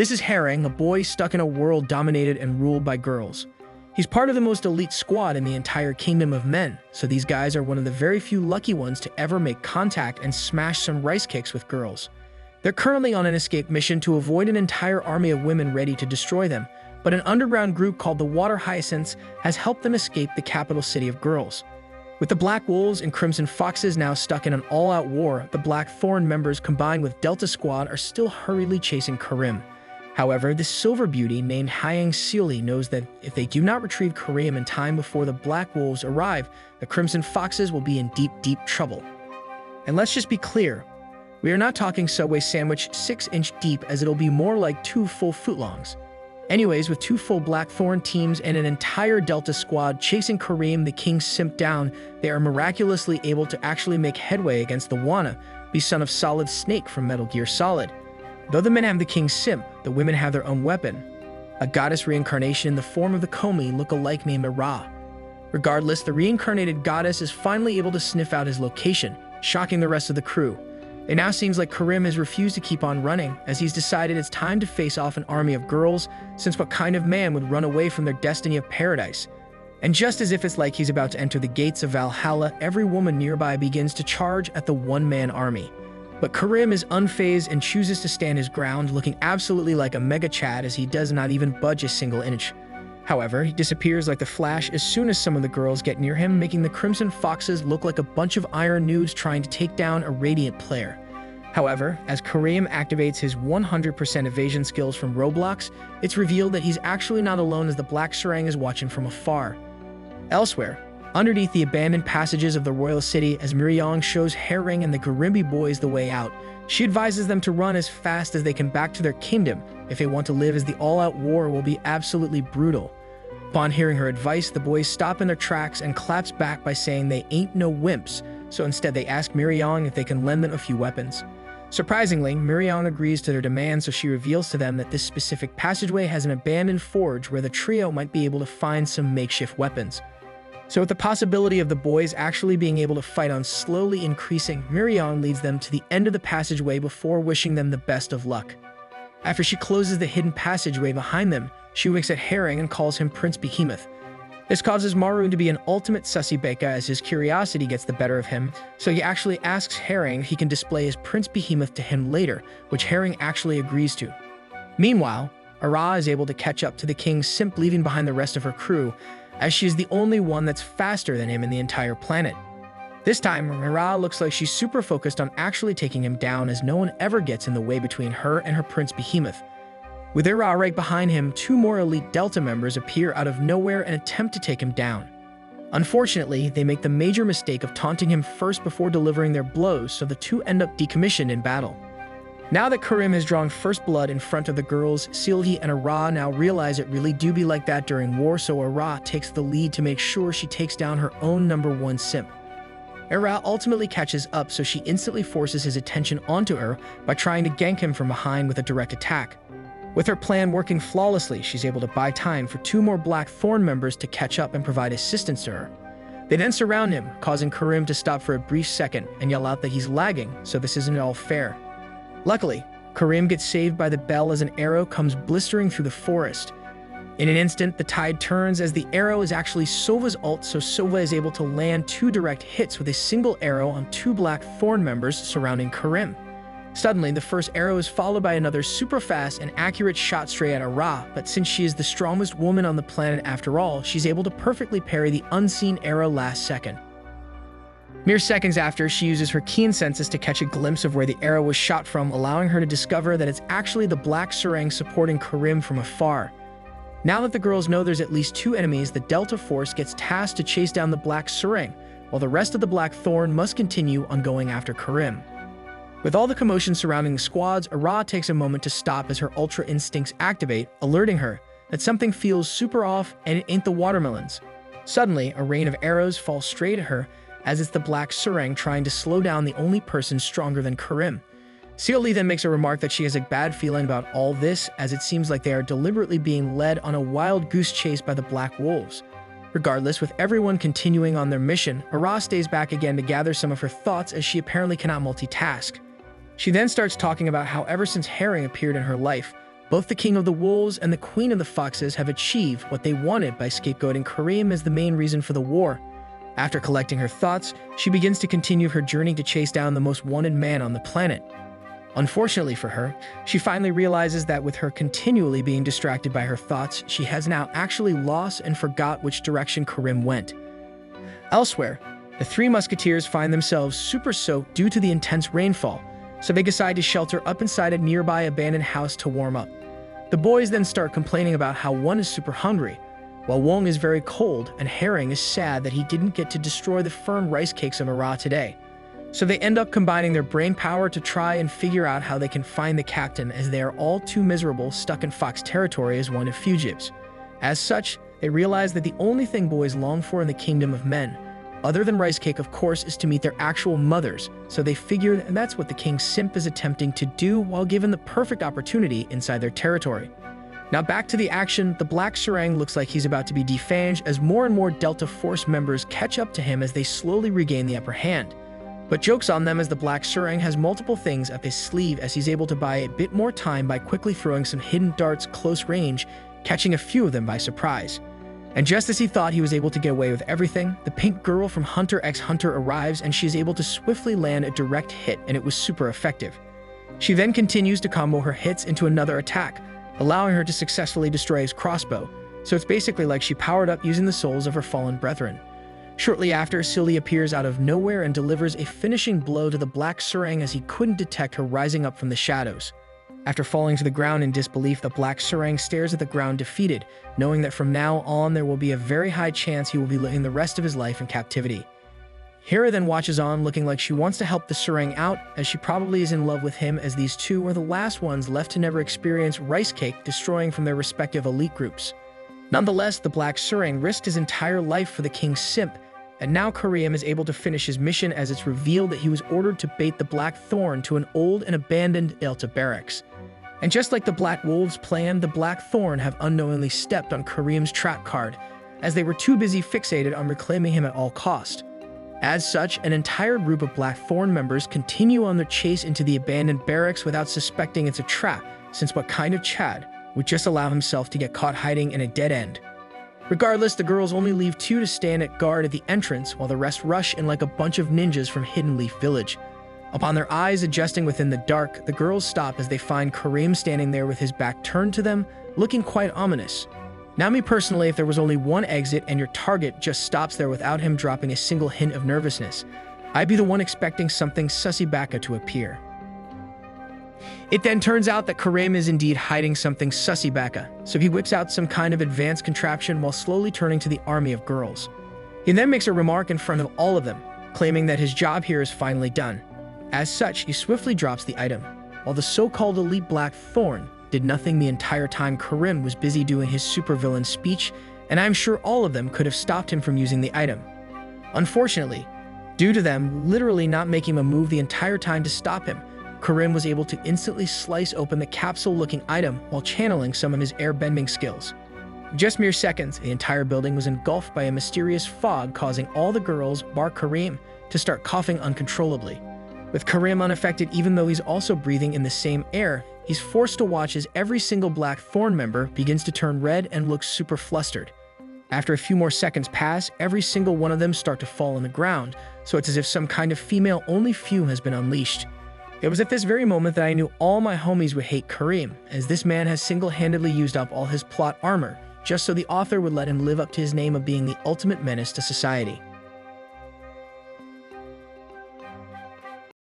This is Herring, a boy stuck in a world dominated and ruled by girls. He's part of the most elite squad in the entire kingdom of men, so these guys are one of the very few lucky ones to ever make contact and smash some rice cakes with girls. They're currently on an escape mission to avoid an entire army of women ready to destroy them, but an underground group called the Water Hyacinths has helped them escape the capital city of girls. With the Black Wolves and Crimson Foxes now stuck in an all-out war, the Black Thorn members combined with Delta Squad are still hurriedly chasing Karim. However, this silver beauty named Hyang Seoli knows that if they do not retrieve Karim in time before the Black Wolves arrive, the Crimson Foxes will be in deep, deep trouble. And let's just be clear, we are not talking Subway sandwich 6-inch deep, as it'll be more like 2 full footlongs. Anyways, with 2 full Blackthorn teams and an entire Delta squad chasing Karim the King's simp down, they are miraculously able to actually make headway against the Wanna, the son of Solid Snake from Metal Gear Solid. Though the men have the King's simp, the women have their own weapon, a goddess reincarnation in the form of the Komi look-alike named Ra. Regardless, the reincarnated goddess is finally able to sniff out his location, shocking the rest of the crew. It now seems like Karim has refused to keep on running, as he's decided it's time to face off an army of girls, since what kind of man would run away from their destiny of paradise? And just as if it's like he's about to enter the gates of Valhalla, every woman nearby begins to charge at the one-man army. But Karim is unfazed and chooses to stand his ground, looking absolutely like a mega Chad as he does not even budge a single inch. However, he disappears like the Flash as soon as some of the girls get near him, making the Crimson Foxes look like a bunch of iron nudes trying to take down a Radiant player. However, as Karim activates his 100% evasion skills from Roblox, it's revealed that he's actually not alone, as the Black Serang is watching from afar. Elsewhere, underneath the abandoned passages of the royal city, as Miryong shows Herring and the Garimbi boys the way out, she advises them to run as fast as they can back to their kingdom if they want to live, as the all-out war will be absolutely brutal. Upon hearing her advice, the boys stop in their tracks and claps back by saying they ain't no wimps, so instead they ask Miryong if they can lend them a few weapons. Surprisingly, Miryong agrees to their demand, so she reveals to them that this specific passageway has an abandoned forge where the trio might be able to find some makeshift weapons. So with the possibility of the boys actually being able to fight on slowly increasing, Miryong leads them to the end of the passageway before wishing them the best of luck. After she closes the hidden passageway behind them, she winks at Herring and calls him Prince Behemoth. This causes Maroon to be an ultimate sussy beka, as his curiosity gets the better of him, so he actually asks Herring if he can display his Prince Behemoth to him later, which Herring actually agrees to. Meanwhile, Ara is able to catch up to the King's simp, leaving behind the rest of her crew, as she is the only one that's faster than him in the entire planet. This time, Ara looks like she's super focused on actually taking him down, as no one ever gets in the way between her and her Prince Behemoth. With Ra right behind him, 2 more elite Delta members appear out of nowhere and attempt to take him down. Unfortunately, they make the major mistake of taunting him first before delivering their blows, so the 2 end up decommissioned in battle. Now that Karim has drawn first blood in front of the girls, Sylvie and Ara now realize it really do be like that during war, so Ara takes the lead to make sure she takes down her own #1 simp. Ara ultimately catches up, so she instantly forces his attention onto her by trying to gank him from behind with a direct attack. With her plan working flawlessly, she's able to buy time for 2 more Black Thorn members to catch up and provide assistance to her. They then surround him, causing Karim to stop for a brief second and yell out that he's lagging, so this isn't at all fair. Luckily, Karim gets saved by the bell as an arrow comes blistering through the forest. In an instant, the tide turns, as the arrow is actually Sova's ult, so Sova is able to land 2 direct hits with a single arrow on 2 Black Thorn members surrounding Karim. Suddenly, the first arrow is followed by another super fast and accurate shot straight at Ara, but since she is the strongest woman on the planet after all, she's able to perfectly parry the unseen arrow last second. Mere seconds after, she uses her keen senses to catch a glimpse of where the arrow was shot from, allowing her to discover that it's actually the Black Serang supporting Karim from afar. Now that the girls know there's at least 2 enemies, the Delta Force gets tasked to chase down the Black Serang, while the rest of the Black Thorn must continue on going after Karim. With all the commotion surrounding the squads, Ara takes a moment to stop as her Ultra Instincts activate, alerting her that something feels super off and it ain't the watermelons. Suddenly, a rain of arrows falls straight at her, as it's the Black Serang trying to slow down the only person stronger than Karim. Seoli then makes a remark that she has a bad feeling about all this, as it seems like they are deliberately being led on a wild goose chase by the Black Wolves. Regardless, with everyone continuing on their mission, Ara stays back again to gather some of her thoughts, as she apparently cannot multitask. She then starts talking about how ever since Herring appeared in her life, Both the King of the Wolves and the Queen of the Foxes have achieved what they wanted by scapegoating Karim as the main reason for the war. After collecting her thoughts, she begins to continue her journey to chase down the most wanted man on the planet. Unfortunately for her, she finally realizes that with her continually being distracted by her thoughts, she has now actually lost and forgot which direction Karim went. Elsewhere, the three musketeers find themselves super soaked due to the intense rainfall, so they decide to shelter up inside a nearby abandoned house to warm up. The boys then start complaining about how one is super hungry, while Wong is very cold and Herring is sad that he didn't get to destroy the firm rice cakes of Ara today. So they end up combining their brain power to try and figure out how they can find the captain, as they are all too miserable stuck in Fox territory as wanted fugitives. As such, they realize that the only thing boys long for in the kingdom of men, other than rice cake of course, is to meet their actual mothers, so they figured that's what the King Simp is attempting to do while given the perfect opportunity inside their territory. Now back to the action. The Black Serang looks like he's about to be defanged as more and more Delta Force members catch up to him as they slowly regain the upper hand. But joke's on them, as the Black Serang has multiple things up his sleeve, as he's able to buy a bit more time by quickly throwing some hidden darts close range, catching a few of them by surprise. And just as he thought he was able to get away with everything, the pink girl from Hunter x Hunter arrives and she is able to swiftly land a direct hit, and it was super effective. She then continues to combo her hits into another attack, allowing her to successfully destroy his crossbow, so it's basically like she powered up using the souls of her fallen brethren. Shortly after, Silly appears out of nowhere and delivers a finishing blow to the Black Serang as he couldn't detect her rising up from the shadows. After falling to the ground in disbelief, the Black Serang stares at the ground defeated, knowing that from now on there will be a very high chance he will be living the rest of his life in captivity. Hera then watches on, looking like she wants to help the Serang out, as she probably is in love with him, as these two were the last ones left to never experience rice cake destroying from their respective elite groups. Nonetheless, the Black Serang risked his entire life for the King's Simp, and now Karim is able to finish his mission, as it's revealed that he was ordered to bait the Black Thorn to an old and abandoned Delta barracks. And just like the Black Wolves planned, the Black Thorn have unknowingly stepped on Karim's trap card, as they were too busy fixated on reclaiming him at all cost. As such, an entire group of Black Thorn members continue on their chase into the abandoned barracks without suspecting it's a trap, since what kind of Chad would just allow himself to get caught hiding in a dead end? Regardless, the girls only leave two to stand at guard at the entrance, while the rest rush in like a bunch of ninjas from Hidden Leaf Village. Upon their eyes adjusting within the dark, the girls stop as they find Karim standing there with his back turned to them, looking quite ominous. Now me personally, if there was only one exit and your target just stops there without him dropping a single hint of nervousness, I'd be the one expecting something sussy baka to appear. It then turns out that Karim is indeed hiding something sussy baka, so he whips out some kind of advanced contraption while slowly turning to the army of girls. He then makes a remark in front of all of them, claiming that his job here is finally done. As such, he swiftly drops the item, while the so-called elite Black Thorn did nothing the entire time Karim was busy doing his supervillain speech, and I'm sure all of them could have stopped him from using the item. Unfortunately, due to them literally not making a move the entire time to stop him, Karim was able to instantly slice open the capsule-looking item while channeling some of his air-bending skills. In just mere seconds, the entire building was engulfed by a mysterious fog, causing all the girls, bar Karim, to start coughing uncontrollably. With Karim unaffected, even though he's also breathing in the same air, he's forced to watch as every single Black Thorn member begins to turn red and look super flustered. After a few more seconds pass, every single one of them start to fall on the ground, so it's as if some kind of female-only fume has been unleashed. It was at this very moment that I knew all my homies would hate Karim, as this man has single-handedly used up all his plot armor, just so the author would let him live up to his name of being the ultimate menace to society.